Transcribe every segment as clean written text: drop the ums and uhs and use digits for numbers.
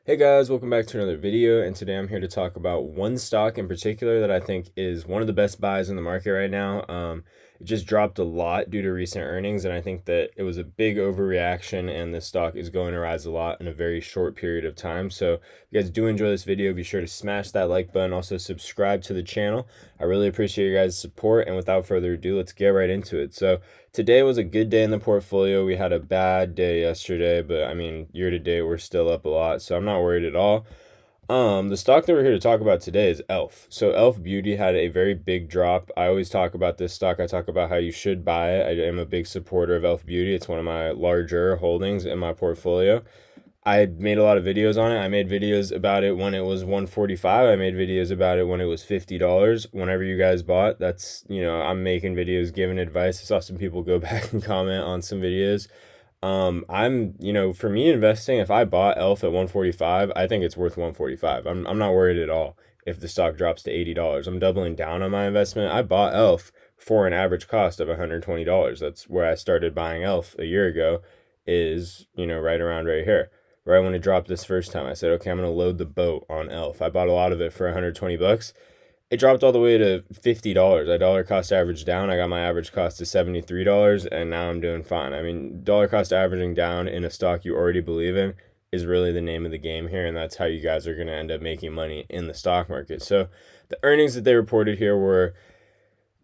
Hey guys, welcome back to another video, and today I'm here to talk about one stock in particular that I think is one of the best buys in the market right now. It just dropped a lot due to recent earnings, and I think that it was a big overreaction, and this stock is going to rise a lot in a very short period of time. So if you guys do enjoy this video, be sure to smash that like button, also subscribe to the channel. I really appreciate your guys' support, and without further ado, let's get right into it. So today was a good day in the portfolio. We had a bad day yesterday, but I mean, year to date, we're still up a lot, so I'm not worried at all. The stock that we're here to talk about today is Elf. So Elf Beauty had a very big drop. I always talk about this stock. I talk about how you should buy it. I am a big supporter of Elf Beauty. It's one of my larger holdings in my portfolio. I made a lot of videos on it. I made videos about it when it was 145. I made videos about it when it was $50. Whenever you guys bought, that's, I'm making videos, giving advice. I saw some people go back and comment on some videos. For me investing, if I bought Elf at 145, I think it's worth 145. I'm not worried at all if the stock drops to $80. I'm doubling down on my investment. I bought Elf for an average cost of $120. That's where I started buying Elf a year ago, is, right around right here. Right when it dropped this first time, I said, okay, I'm going to load the boat on Elf. I bought a lot of it for 120 bucks. It dropped all the way to $50. I dollar cost average down. I got my average cost to $73, and now I'm doing fine. I mean, dollar cost averaging down in a stock you already believe in is really the name of the game here, and that's how you guys are going to end up making money in the stock market. So the earnings that they reported here were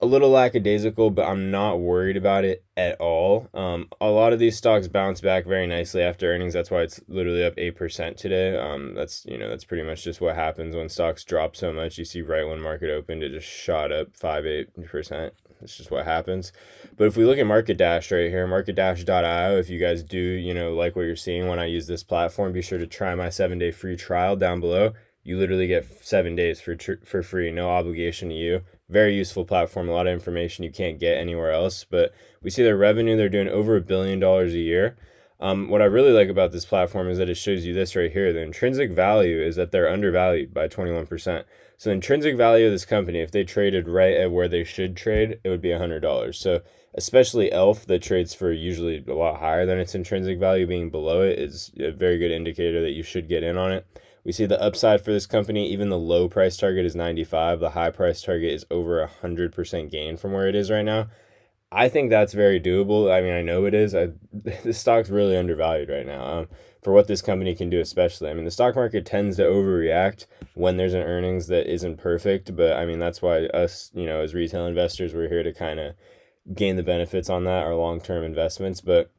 a little lackadaisical, but I'm not worried about it at all. A lot of these stocks bounce back very nicely after earnings. That's why it's literally up 8% today. That's pretty much just what happens when stocks drop so much. You see right when market opened, it just shot up 5-8%. That's just what happens. But if we look at Market Dash right here, marketdash.io, if you guys do, like what you're seeing when I use this platform, be sure to try my 7-day free trial down below. You literally get 7 days for free, no obligation to you. Very useful platform, a lot of information you can't get anywhere else. But we see their revenue, they're doing over $1 billion a year. What I really like about this platform is that it shows you this right here. The intrinsic value is that they're undervalued by 21%. So the intrinsic value of this company, if they traded right at where they should trade, it would be $100. So especially Elf, that trades for usually a lot higher than its intrinsic value, being below it, is a very good indicator that you should get in on it. We see the upside for this company. Even the low price target is 95. The high price target is over 100% gain from where it is right now. I think that's very doable. I mean, I know it is. The stock's really undervalued right now, for what this company can do, especially. I mean, the stock market tends to overreact when there's an earnings that isn't perfect. But I mean, that's why us, as retail investors, we're here to kind of gain the benefits on that, our long-term investments. But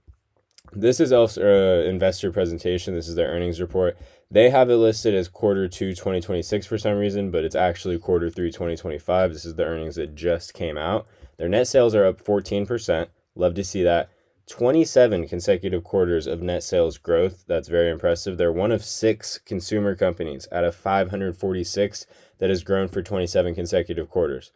this is Elf's investor presentation. This is their earnings report. They have it listed as Q2 2026 for some reason, but it's actually Q3 2025. This is the earnings that just came out. Their net sales are up 14%. Love to see that. 27 consecutive quarters of net sales growth. That's very impressive. They're one of 6 consumer companies out of 546 that has grown for 27 consecutive quarters.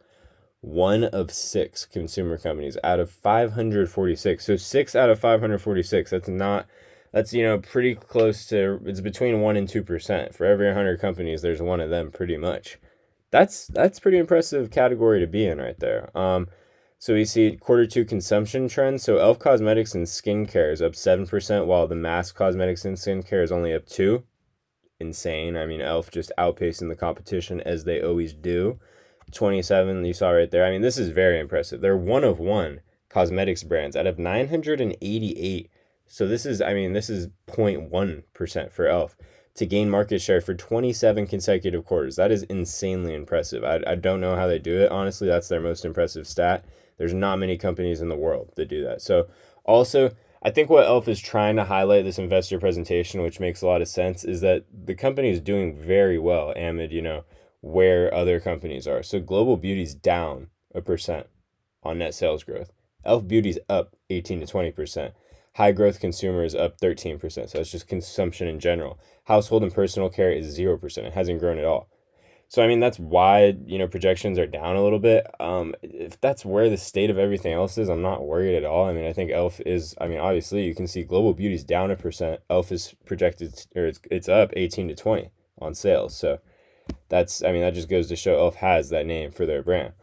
One of 6 consumer companies out of 546. So 6 out of 546. That's pretty close to, it's between 1 and 2%. For every 100 companies, there's one of them pretty much. That's pretty impressive category to be in right there. So we see Q2 consumption trends. So Elf Cosmetics and Skincare is up 7%, while the mass cosmetics and skincare is only up 2%. Insane. I mean, Elf just outpacing the competition as they always do. 27 you saw right there. I mean, this is very impressive. They're one of 1 cosmetics brands out of 988. So this is 0.1% for Elf to gain market share for 27 consecutive quarters. That is insanely impressive. I don't know how they do it. Honestly, that's their most impressive stat. There's not many companies in the world that do that. So also, I think what Elf is trying to highlight this investor presentation, which makes a lot of sense, is that the company is doing very well amid, where other companies are. So Global Beauty's down 1% on net sales growth. Elf Beauty's up 18 to 20%. High growth consumer is up 13%. So that's just consumption in general. Household and personal care is 0%. It hasn't grown at all. So I mean, that's why projections are down a little bit. If that's where the state of everything else is, I'm not worried at all. I mean, I think Elf is. I mean, obviously you can see Global Beauty's down 1%. Elf is projected, or it's up 18 to 20 on sales. So that just goes to show Elf has that name for their brand.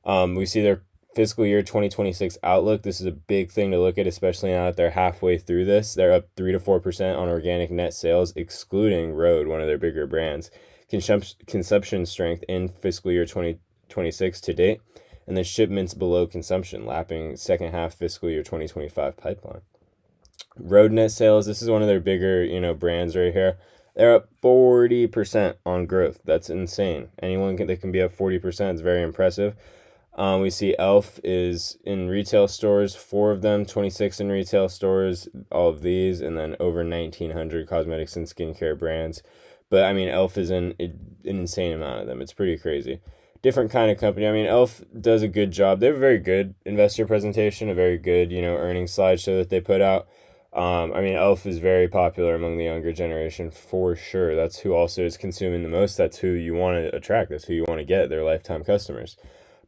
We see their fiscal year 2026 outlook, this is a big thing to look at, especially now that they're halfway through this. They're up 3 to 4% on organic net sales, excluding Rhode, one of their bigger brands. Consumption strength in fiscal year 2026 to date, and then shipments below consumption, lapping second half fiscal year 2025 pipeline. Rhode net sales, this is one of their bigger, brands right here. They're up 40% on growth. That's insane. Anyone that can be up 40% is very impressive. We see e.l.f. is in retail stores, 4 of them, 26 in retail stores, all of these, and then over 1,900 cosmetics and skincare brands. But I mean, e.l.f. is in an insane amount of them. It's pretty crazy. Different kind of company. I mean, e.l.f. does a good job. They have a very good investor presentation, a very good, earnings slideshow that they put out. I mean, e.l.f. is very popular among the younger generation for sure. That's who also is consuming the most. That's who you want to attract. That's who you want to get. They're lifetime customers.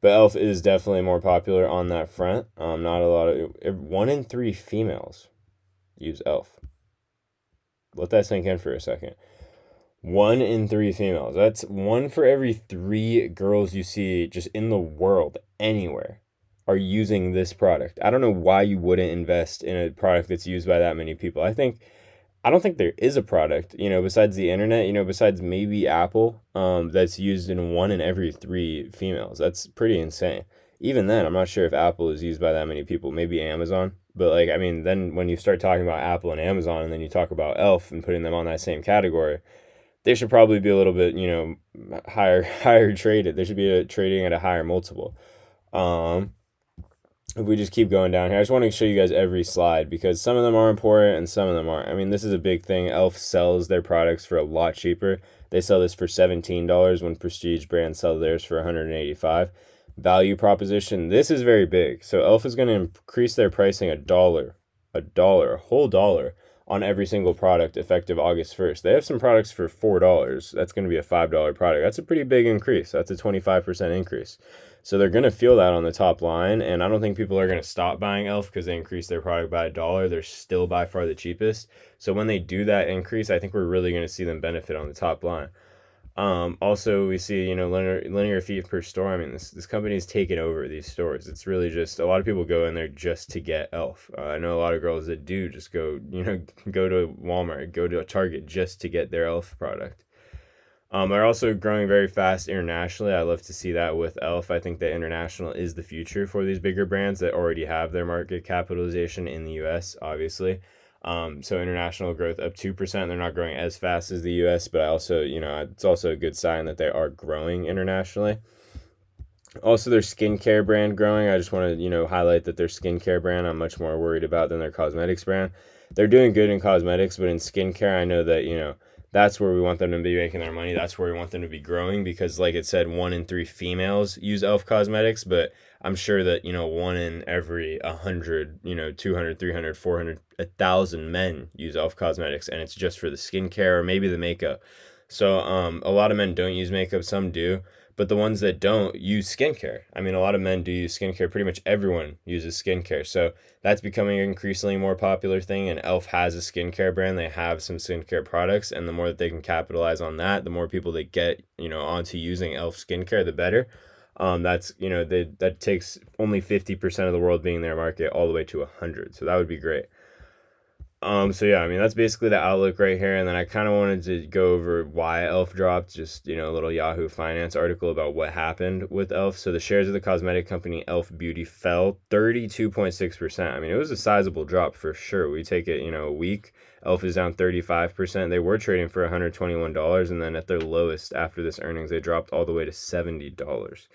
But e.l.f. is definitely more popular on that front. Not a lot of 1 in 3 females use e.l.f. Let that sink in for a second. 1 in 3 females. That's 1 for every 3 girls you see just in the world, anywhere, are using this product. I don't know why you wouldn't invest in a product that's used by that many people. I don't think there is a product, besides the internet, besides maybe Apple, that's used in 1 in every 3 females. That's pretty insane. Even then, I'm not sure if Apple is used by that many people. Maybe Amazon. But like, I mean, then when you start talking about Apple and Amazon, and then you talk about e.l.f. and putting them on that same category, they should probably be a little bit, higher traded. They should be trading at a higher multiple. If we just keep going down here, I just want to show you guys every slide because some of them are important and some of them aren't. I mean, this is a big thing. e.l.f. sells their products for a lot cheaper. They sell this for $17 when prestige brands sell theirs for $185. Value proposition, this is very big. So e.l.f. is going to increase their pricing a whole dollar on every single product effective August 1st. They have some products for $4. That's going to be a $5 product. That's a pretty big increase. That's a 25% increase. So they're going to feel that on the top line, and I don't think people are going to stop buying e.l.f. because they increased their product by $1. They're still by far the cheapest. So when they do that increase, I think we're really going to see them benefit on the top line. Also, we see, linear feet per store. I mean, this company's taken over these stores. It's really just a lot of people go in there just to get e.l.f. I know a lot of girls that do just go, go to Walmart, go to a Target just to get their e.l.f. product. They're also growing very fast internationally. I love to see that with e.l.f. I think that international is the future for these bigger brands that already have their market capitalization in the U.S., obviously. So international growth up 2%. They're not growing as fast as the U.S., but I also, it's also a good sign that they are growing internationally. Also, their skincare brand growing. I just want to, highlight that their skincare brand I'm much more worried about than their cosmetics brand. They're doing good in cosmetics, but in skincare, I know that, that's where we want them to be making their money. That's where we want them to be growing because, like it said, 1 in 3 females use e.l.f. cosmetics, but I'm sure that, 1 in every 100, 200, 300, 400, 1,000 men use e.l.f. cosmetics, and it's just for the skincare or maybe the makeup. So a lot of men don't use makeup, some do, but the ones that don't use skincare. I mean, a lot of men do use skincare. Pretty much everyone uses skincare. So that's becoming an increasingly more popular thing, and e.l.f. has a skincare brand. They have some skincare products, and the more that they can capitalize on that, the more people they get, onto using e.l.f. skincare, the better. That's, that takes only 50% of the world being their market all the way to 100. So that would be great. So yeah, I mean, that's basically the outlook right here. And then I kind of wanted to go over why e.l.f. dropped, just, a little Yahoo Finance article about what happened with e.l.f. So the shares of the cosmetic company e.l.f. Beauty fell 32.6%. I mean, it was a sizable drop for sure. We take it, a week. e.l.f. is down 35%. They were trading for $121, and then at their lowest after this earnings, they dropped all the way to $70.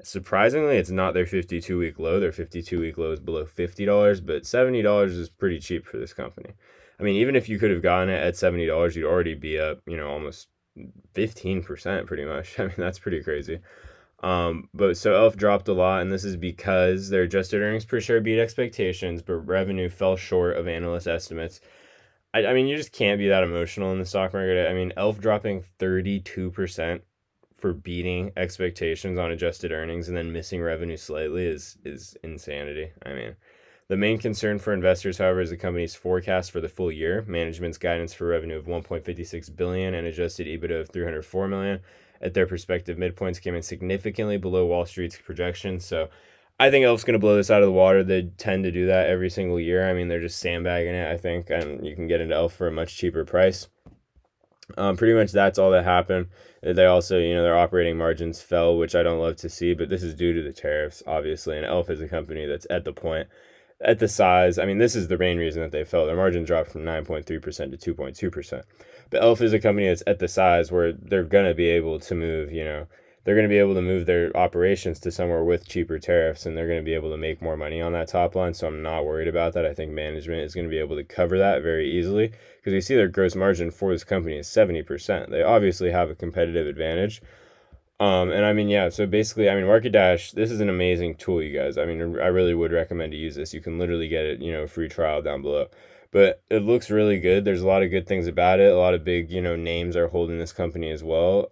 Surprisingly, it's not their 52-week low. Their 52-week low is below $50, but $70 is pretty cheap for this company. I mean, even if you could have gotten it at $70, you'd already be up, almost 15% pretty much. I mean, that's pretty crazy. But so e.l.f. dropped a lot, and this is because their adjusted earnings per share beat expectations, but revenue fell short of analyst estimates. I mean, you just can't be that emotional in the stock market. I mean, e.l.f. dropping 32% for beating expectations on adjusted earnings and then missing revenue slightly is insanity. I mean, the main concern for investors, however, is the company's forecast for the full year. Management's guidance for revenue of $1.56 billion and adjusted EBITDA of $304 million at their respective midpoints came in significantly below Wall Street's projections. So I think Elf's going to blow this out of the water. They tend to do that every single year. I mean, they're just sandbagging it, I think, and you can get into Elf for a much cheaper price. Pretty much that's all that happened. They also, their operating margins fell, which I don't love to see, but this is due to the tariffs, obviously. And Elf is a company that's at the size. I mean, this is the main reason that they fell. Their margin dropped from 9.3% to 2.2%. But Elf is a company that's at the size where they're going to be able to move, they're going to be able to move their operations to somewhere with cheaper tariffs, and they're going to be able to make more money on that top line. So I'm not worried about that. I think management is going to be able to cover that very easily, because you see their gross margin for this company is 70%. They obviously have a competitive advantage. And I mean, yeah, so basically, I mean, Market Dash, this is an amazing tool, you guys. I mean, I really would recommend to use this. You can literally get it, free trial down below. But it looks really good. There's a lot of good things about it. A lot of big, names are holding this company as well.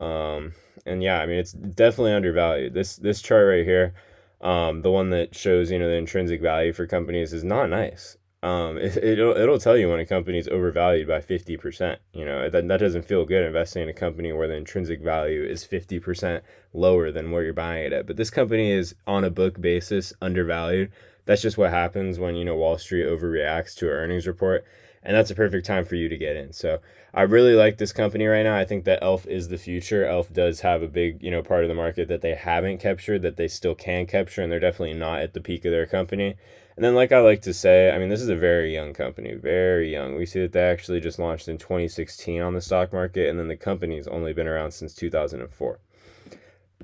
And yeah, I mean, it's definitely undervalued. This chart right here, the one that shows, the intrinsic value for companies is not nice. It'll tell you when a company is overvalued by 50%. That doesn't feel good, investing in a company where the intrinsic value is 50% lower than where you're buying it at. But this company is on a book basis undervalued. That's just what happens when, Wall Street overreacts to an earnings report. And that's a perfect time for you to get in. So I really like this company right now. I think that Elf is the future. Elf does have a big, part of the market that they haven't captured, that they still can capture, and they're definitely not at the peak of their company. And then, like I like to say, I mean, this is a very young company, very young. We see that they actually just launched in 2016 on the stock market, and then the company's only been around since 2004.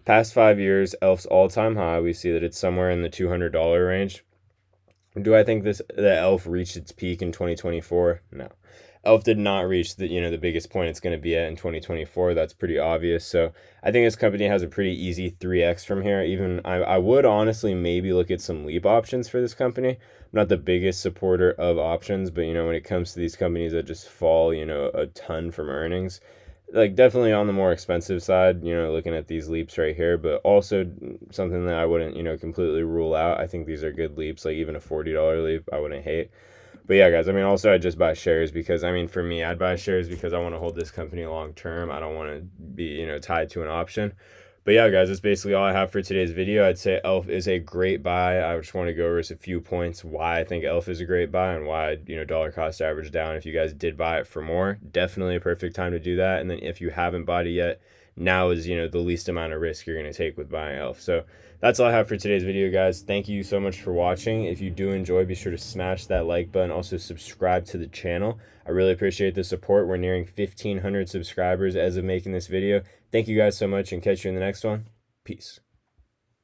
Past 5 years, Elf's all-time high, we see that it's somewhere in the $200 range. Do I think that Elf reached its peak in 2024? No. Elf did not reach the biggest point it's going to be at in 2024. That's pretty obvious. So I think this company has a pretty easy 3x from here. Even I would honestly maybe look at some leap options for this company. I'm not the biggest supporter of options, but when it comes to these companies that just fall, a ton from earnings, like definitely on the more expensive side, looking at these leaps right here, but also something that I wouldn't, completely rule out. I think these are good leaps, like even a $40 leap, I wouldn't hate. But yeah, guys, I mean, also I just buy shares because, I mean, for me, I'd buy shares because I want to hold this company long term. I don't want to be, tied to an option. But yeah, guys, that's basically all I have for today's video. I'd say Elf is a great buy. I just want to go over a few points why I think Elf is a great buy and why, dollar cost average down. If you guys did buy it for more, definitely a perfect time to do that. And then if you haven't bought it yet, now is, the least amount of risk you're going to take with buying Elf. So that's all I have for today's video, guys. Thank you so much for watching. If you do enjoy, be sure to smash that like button. Also subscribe to the channel. I really appreciate the support. We're nearing 1,500 subscribers as of making this video. Thank you guys so much, and catch you in the next one. Peace.